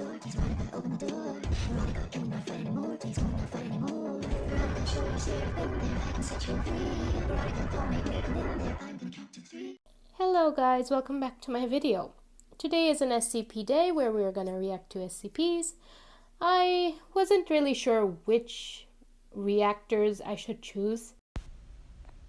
door, please Veronica, open the door. Veronica, don't wanna fight anymore, please don't wanna fight anymore. Veronica, show me safe, been there, I can set you free. Veronica, call me, break them in there, I'm gonna count to 3. Hello guys, welcome back to my video. Today is an SCP day where we are going to react to SCPs. I wasn't really sure which reactors I should choose.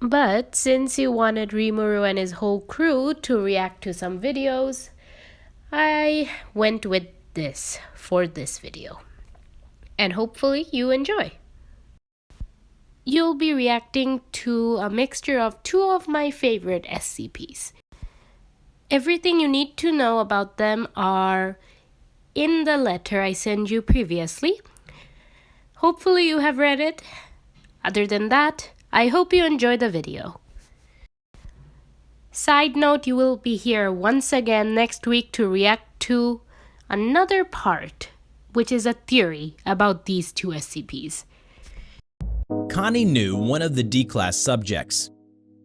But since you wanted Rimuru and his whole crew to react to some videos, I went with this for this video. And hopefully you enjoy. You'll be reacting to a mixture of two of my favorite SCPs. Everything you need to know about them are in the letter I sent you previously. Hopefully you have read it. Other than that, I hope you enjoy the video. Side note, you will be here once again next week to react to another part, which is a theory about these two SCPs. Connie knew one of the D-class subjects.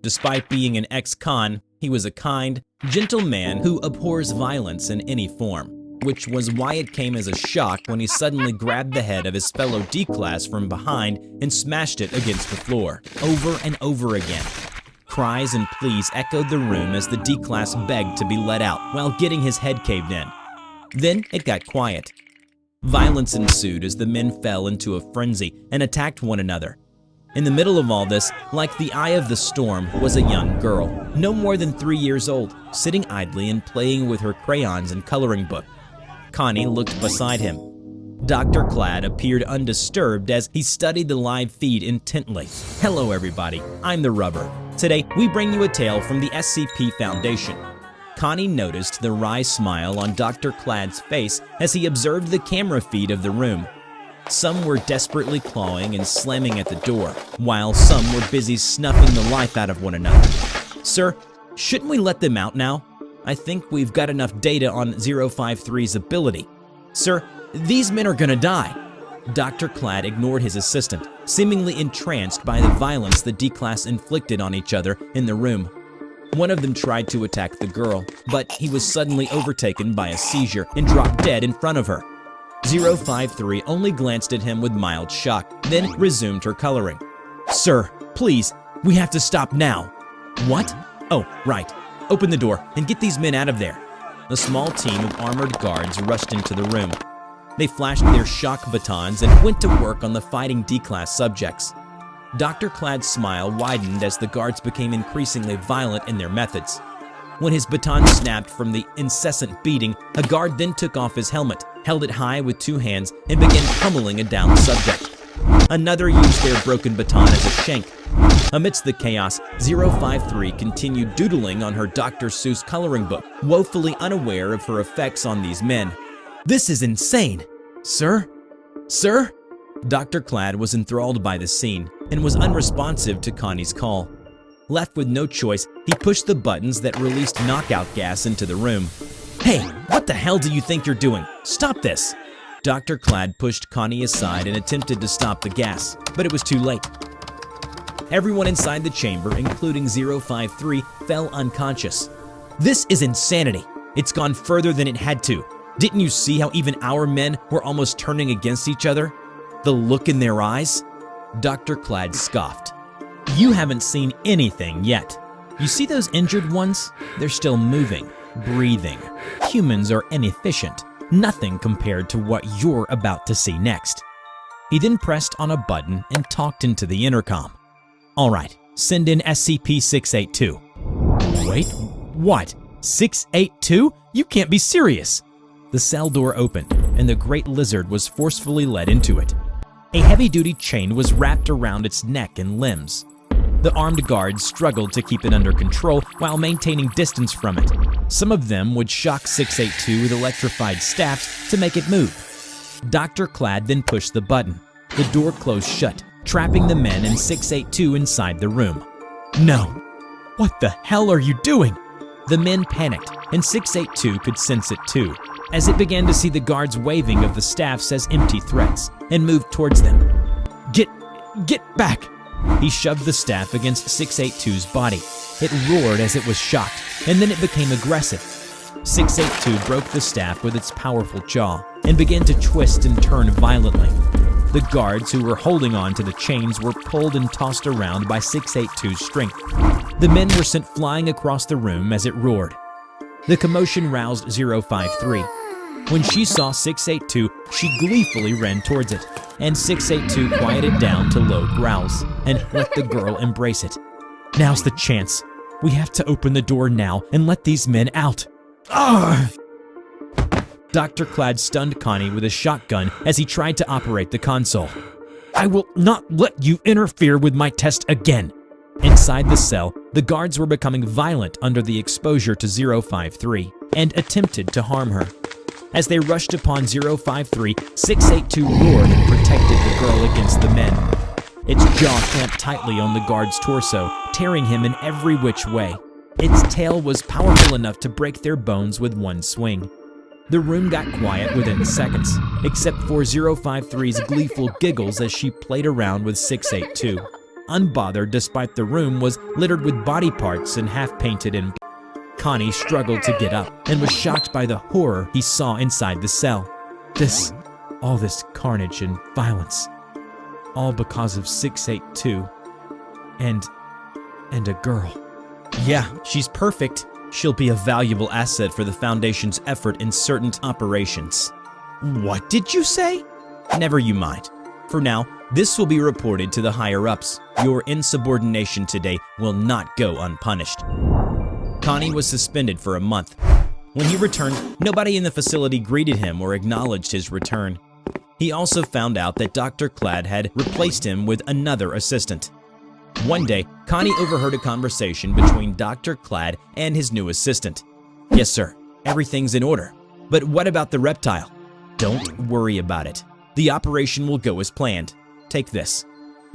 Despite being an ex-con, he was a kind, gentle man who abhors violence in any form, which was why it came as a shock when he suddenly grabbed the head of his fellow D-class from behind and smashed it against the floor, over and over again. Cries and pleas echoed the room as the D-class begged to be let out while getting his head caved in. Then it got quiet. Violence ensued as the men fell into a frenzy and attacked one another. In the middle of all this, like the eye of the storm, was a young girl, no more than 3 years old, sitting idly and playing with her crayons and coloring book. Connie looked beside him. Dr. Clad appeared undisturbed as he studied the live feed intently. Hello everybody, I'm the Rubber. Today, we bring you a tale from the SCP Foundation. Connie noticed the wry smile on Dr. Clad's face as he observed the camera feed of the room. Some were desperately clawing and slamming at the door, while some were busy snuffing the life out of one another. Sir, shouldn't we let them out now? I think we've got enough data on 053's ability. Sir, these men are gonna die. Dr. Clad ignored his assistant, seemingly entranced by the violence the D-class inflicted on each other in the room. One of them tried to attack the girl, but he was suddenly overtaken by a seizure and dropped dead in front of her. 053 only glanced at him with mild shock, then resumed her coloring. Sir, please, we have to stop now. What? Oh, right. Open the door and get these men out of there. A small team of armored guards rushed into the room. They flashed their shock batons and went to work on the fighting D-class subjects. Dr. Clad's smile widened as the guards became increasingly violent in their methods. When his baton snapped from the incessant beating, a guard then took off his helmet, held it high with 2 hands, and began pummeling a downed subject. Another used their broken baton as a shank. Amidst the chaos, 053 continued doodling on her Dr. Seuss coloring book, woefully unaware of her effects on these men. This is insane! Sir? Sir? Dr. Clad was enthralled by the scene and was unresponsive to Connie's call. Left with no choice, he pushed the buttons that released knockout gas into the room. Hey, what the hell do you think you're doing? Stop this! Dr. Clad pushed Connie aside and attempted to stop the gas, but it was too late. Everyone inside the chamber, including 053, fell unconscious. This is insanity. It's gone further than it had to. Didn't you see how even our men were almost turning against each other? The look in their eyes? Dr. Clad scoffed. You haven't seen anything yet. You see those injured ones? They're still moving, breathing. Humans are inefficient, nothing compared to what you're about to see next. He then pressed on a button and talked into the intercom. All right, send in SCP-682. Wait, what? 682? You can't be serious! The cell door opened, and the great lizard was forcefully led into it. A heavy-duty chain was wrapped around its neck and limbs. The armed guards struggled to keep it under control while maintaining distance from it. Some of them would shock 682 with electrified staffs to make it move. Dr. Clad then pushed the button. The door closed shut, trapping the men and 682 inside the room. No! What the hell are you doing? The men panicked, and 682 could sense it too, as it began to see the guards waving of the staffs as empty threats, and moved towards them. Get back! He shoved the staff against 682's body. It roared as it was shocked, and then it became aggressive. 682 broke the staff with its powerful jaw, and began to twist and turn violently. The guards who were holding on to the chains were pulled and tossed around by 682's strength. The men were sent flying across the room as it roared. The commotion roused 053. When she saw 682, she gleefully ran towards it, and 682 quieted down to low growls and let the girl embrace it. "Now's the chance. We have to open the door now and let these men out." Arrgh! Dr. Clad stunned Connie with a shotgun as he tried to operate the console. "I will not let you interfere with my test again." Inside the cell, the guards were becoming violent under the exposure to 053 and attempted to harm her. As they rushed upon 053, 682 roared and protected the girl against the men. Its jaw clamped tightly on the guard's torso, tearing him in every which way. Its tail was powerful enough to break their bones with one swing. The room got quiet within seconds, except for 053's gleeful giggles as she played around with 682. Unbothered despite the room was littered with body parts and half-painted in. Connie struggled to get up and was shocked by the horror he saw inside the cell. All this carnage and violence, all because of 682 and a girl. Yeah, she's perfect. She'll be a valuable asset for the Foundation's effort in certain operations. What did you say? Never you mind. For now, this will be reported to the higher-ups. Your insubordination today will not go unpunished. Connie was suspended for a month. When he returned, nobody in the facility greeted him or acknowledged his return. He also found out that Dr. Clad had replaced him with another assistant. One day, Connie overheard a conversation between Dr. Clad and his new assistant. "Yes, sir. Everything's in order. But what about the reptile?" "Don't worry about it. The operation will go as planned. Take this."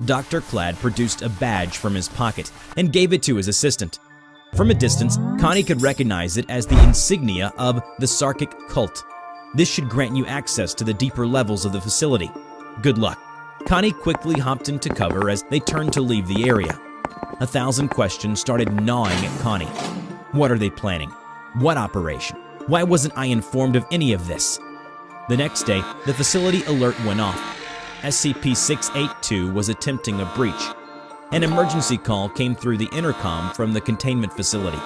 Dr. Clad produced a badge from his pocket and gave it to his assistant. From a distance, Connie could recognize it as the insignia of the Sarkic cult. This should grant you access to the deeper levels of the facility. Good luck. Connie quickly hopped into cover as they turned to leave the area. 1,000 questions started gnawing at Connie. What are they planning? What operation? Why wasn't I informed of any of this? The next day, the facility alert went off. SCP-682 was attempting a breach. An emergency call came through the intercom from the containment facility.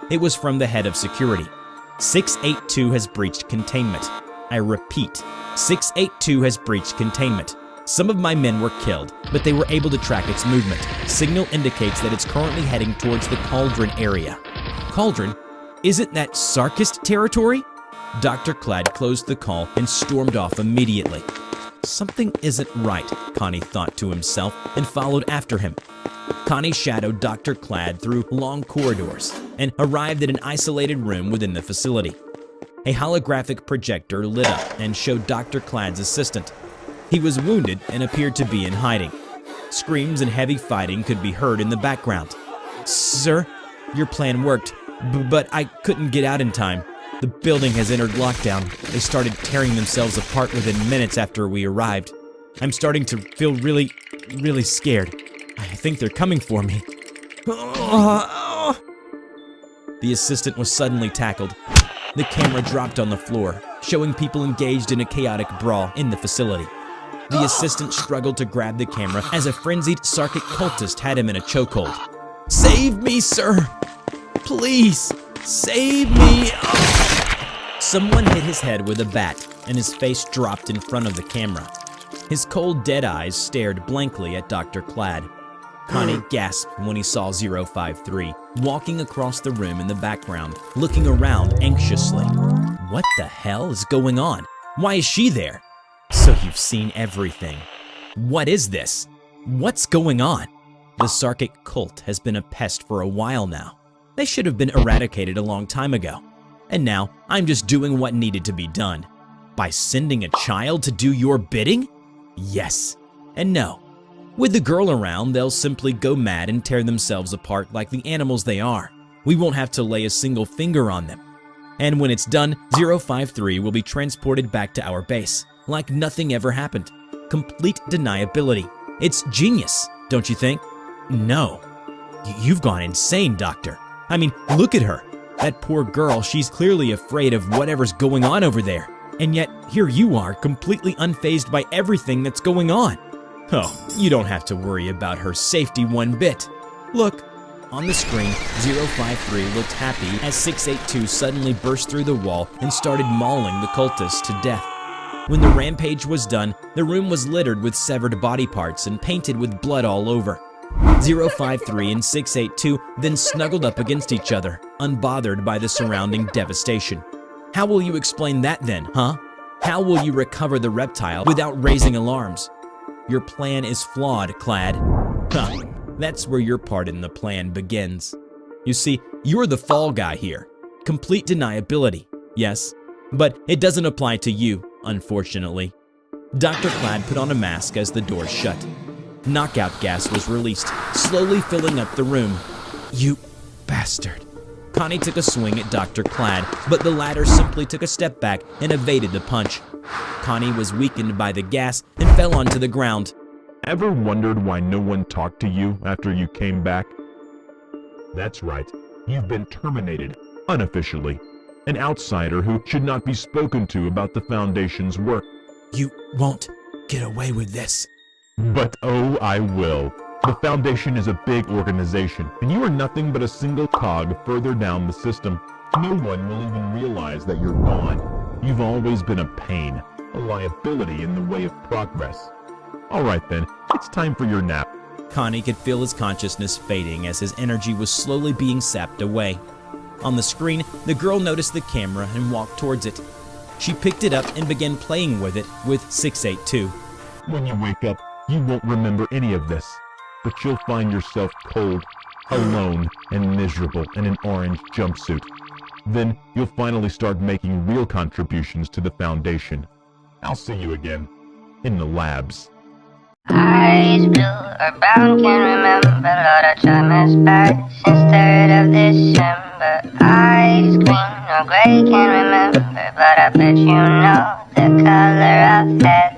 It was from the head of security. 682 has breached containment. I repeat, 682 has breached containment. Some of my men were killed, but they were able to track its movement. Signal indicates that it's currently heading towards the Cauldron area. Cauldron? Isn't that Sarkist territory? Dr. Clad closed the call and stormed off immediately. Something isn't right, Connie thought to himself and followed after him. Connie shadowed Dr. Clad through long corridors and arrived at an isolated room within the facility. A holographic projector lit up and showed Dr. Clad's assistant. He was wounded and appeared to be in hiding. Screams and heavy fighting could be heard in the background. "Sir, your plan worked, but I couldn't get out in time. The building has entered lockdown. They started tearing themselves apart within minutes after we arrived. I'm starting to feel really scared. I think they're coming for me." The assistant was suddenly tackled. The camera dropped on the floor, showing people engaged in a chaotic brawl in the facility. The assistant struggled to grab the camera as a frenzied Sarkic cultist had him in a chokehold. "Save me, sir! Please, save me!" Someone hit his head with a bat, and his face dropped in front of the camera. His cold, dead eyes stared blankly at Dr. Clad. Connie gasped when he saw 053, walking across the room in the background, looking around anxiously. What the hell is going on? Why is she there? So you've seen everything. What is this? What's going on? The Sarkic cult has been a pest for a while now. They should have been eradicated a long time ago. And now, I'm just doing what needed to be done. By sending a child to do your bidding? Yes and no. With the girl around, they'll simply go mad and tear themselves apart like the animals they are. We won't have to lay a single finger on them. And when it's done, 053 will be transported back to our base, like nothing ever happened. Complete deniability. It's genius, don't you think? No. You've gone insane, Doctor. I mean, look at her. That poor girl, she's clearly afraid of whatever's going on over there. And yet, here you are, completely unfazed by everything that's going on. Oh, you don't have to worry about her safety one bit. Look, on the screen, 053 looked happy as 682 suddenly burst through the wall and started mauling the cultists to death. When the rampage was done, the room was littered with severed body parts and painted with blood all over. 053 and 682 then snuggled up against each other, unbothered by the surrounding devastation. How will you explain that then, huh? How will you recover the reptile without raising alarms? Your plan is flawed, Clad. Huh, that's where your part in the plan begins. You see, you're the fall guy here. Complete deniability, yes, but it doesn't apply to you, unfortunately. Dr. Clad put on a mask as the door shut. Knockout gas was released, slowly filling up the room. You bastard. Connie took a swing at Dr. Clad, but the latter simply took a step back and evaded the punch. Connie was weakened by the gas and fell onto the ground. Ever wondered why no one talked to you after you came back? That's right, you've been terminated, unofficially. An outsider who should not be spoken to about the Foundation's work. You won't get away with this. But oh, I will. The Foundation is a big organization, and you are nothing but a single cog further down the system. No one will even realize that you're gone. You've always been a pain, a liability in the way of progress. Alright then, it's time for your nap. Connie could feel his consciousness fading as his energy was slowly being sapped away. On the screen, the girl noticed the camera and walked towards it. She picked it up and began playing with it with 682. When you wake up, you won't remember any of this. But you'll find yourself cold, alone, and miserable in an orange jumpsuit. Then you'll finally start making real contributions to the Foundation. I'll see you again, in the labs. Eyes blue or brown, can't remember. Lord, I try my best since 3rd of December. Eyes green or gray, can't remember. But I bet you know the color I've had